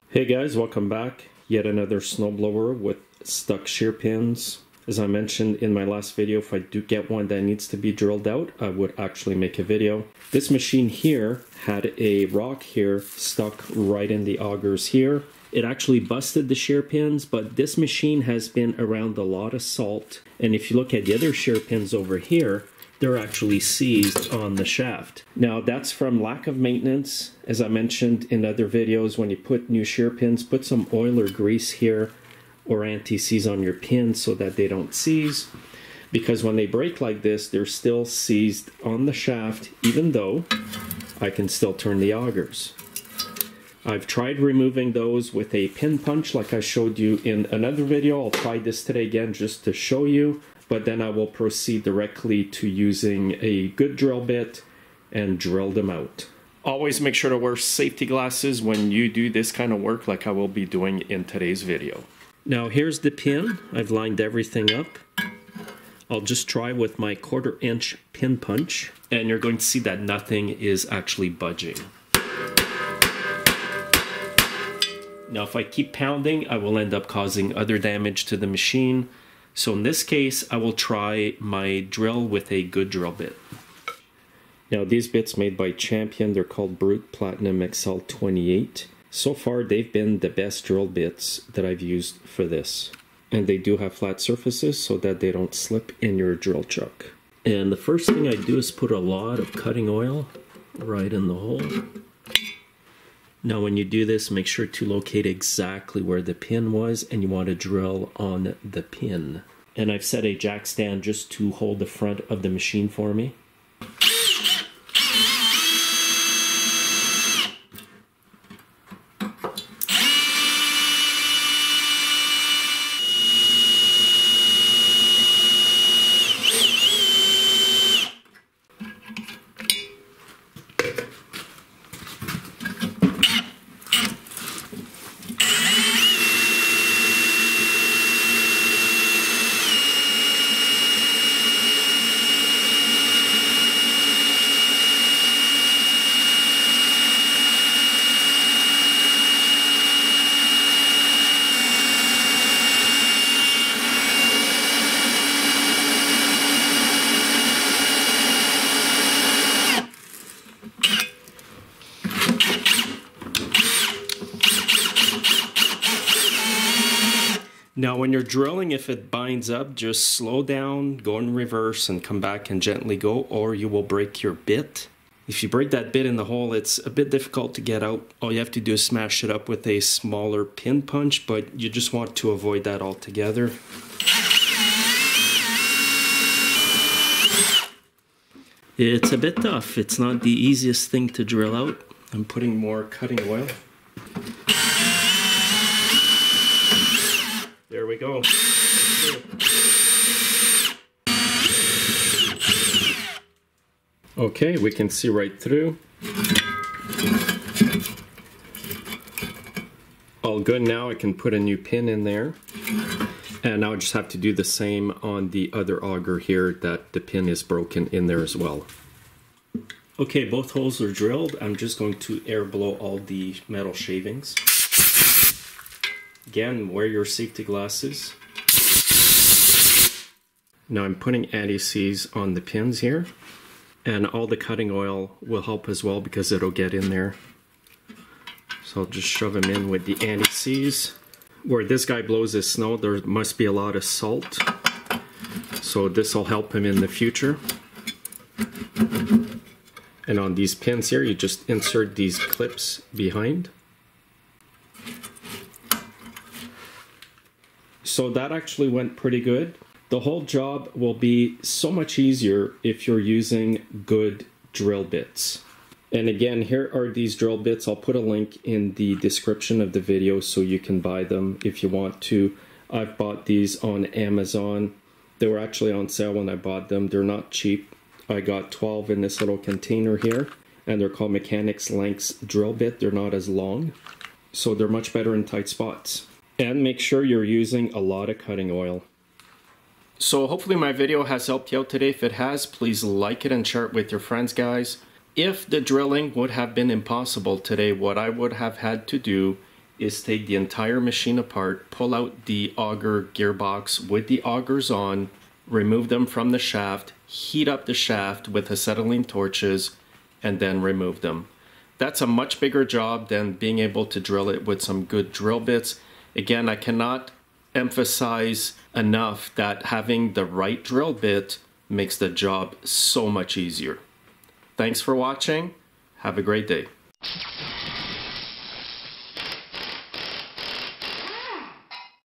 Hey guys, welcome back. Yet another snowblower with stuck shear pins. As I mentioned in my last video, if I do get one that needs to be drilled out, I would actually make a video. This machine here had a rock here stuck right in the augers here. It actually busted the shear pins, but this machine has been around a lot of salt. And if you look at the other shear pins over here, they're actually seized on the shaft. Now that's from lack of maintenance. As I mentioned in other videos, when you put new shear pins, put some oil or grease here or anti-seize on your pins so that they don't seize. Because when they break like this, they're still seized on the shaft, even though I can still turn the augers. I've tried removing those with a pin punch like I showed you in another video. I'll try this today again just to show you. But then I will proceed directly to using a good drill bit and drill them out. Always make sure to wear safety glasses when you do this kind of work like I will be doing in today's video. Now here's the pin. I've lined everything up. I'll just try with my 1/4 inch pin punch and you're going to see that nothing is actually budging. Now if I keep pounding, I will end up causing other damage to the machine. So in this case, I will try my drill with a good drill bit. Now these bits made by Champion, they're called Brute Platinum XL28. So far they've been the best drill bits that I've used for this. And they do have flat surfaces so that they don't slip in your drill chuck. And the first thing I do is put a lot of cutting oil right in the hole. Now when you do this, make sure to locate exactly where the pin was and you want to drill on the pin. And I've set a jack stand just to hold the front of the machine for me. Now when you're drilling, if it binds up, just slow down, go in reverse and come back and gently go, or you will break your bit. If you break that bit in the hole, it's a bit difficult to get out. All you have to do is smash it up with a smaller pin punch, but you just want to avoid that altogether. It's a bit tough. It's not the easiest thing to drill out. I'm putting more cutting oil. There we go. Okay, we can see right through. All good now. I can put a new pin in there. And now I just have to do the same on the other auger here that the pin is broken in there as well. Okay, both holes are drilled. I'm just going to air blow all the metal shavings. Again, wear your safety glasses. Now I'm putting anti-seize on the pins here. And all the cutting oil will help as well because it'll get in there. So I'll just shove them in with the anti-seize. Where this guy blows his snow, there must be a lot of salt. So this will help him in the future. And on these pins here, you just insert these clips behind. So that actually went pretty good. The whole job will be so much easier if you're using good drill bits. And again, here are these drill bits. I'll put a link in the description of the video so you can buy them if you want to. I've bought these on Amazon. They were actually on sale when I bought them. They're not cheap. I got 12 in this little container here, and they're called Mechanics Lengths drill bit. They're not as long, so they're much better in tight spots. And make sure you're using a lot of cutting oil. So hopefully my video has helped you out today. If it has, please like it and share it with your friends, guys. If the drilling would have been impossible today, what I would have had to do is take the entire machine apart, pull out the auger gearbox with the augers on, remove them from the shaft, heat up the shaft with acetylene torches, and then remove them. That's a much bigger job than being able to drill it with some good drill bits. Again, I cannot emphasize enough that having the right drill bit makes the job so much easier. Thanks for watching. Have a great day.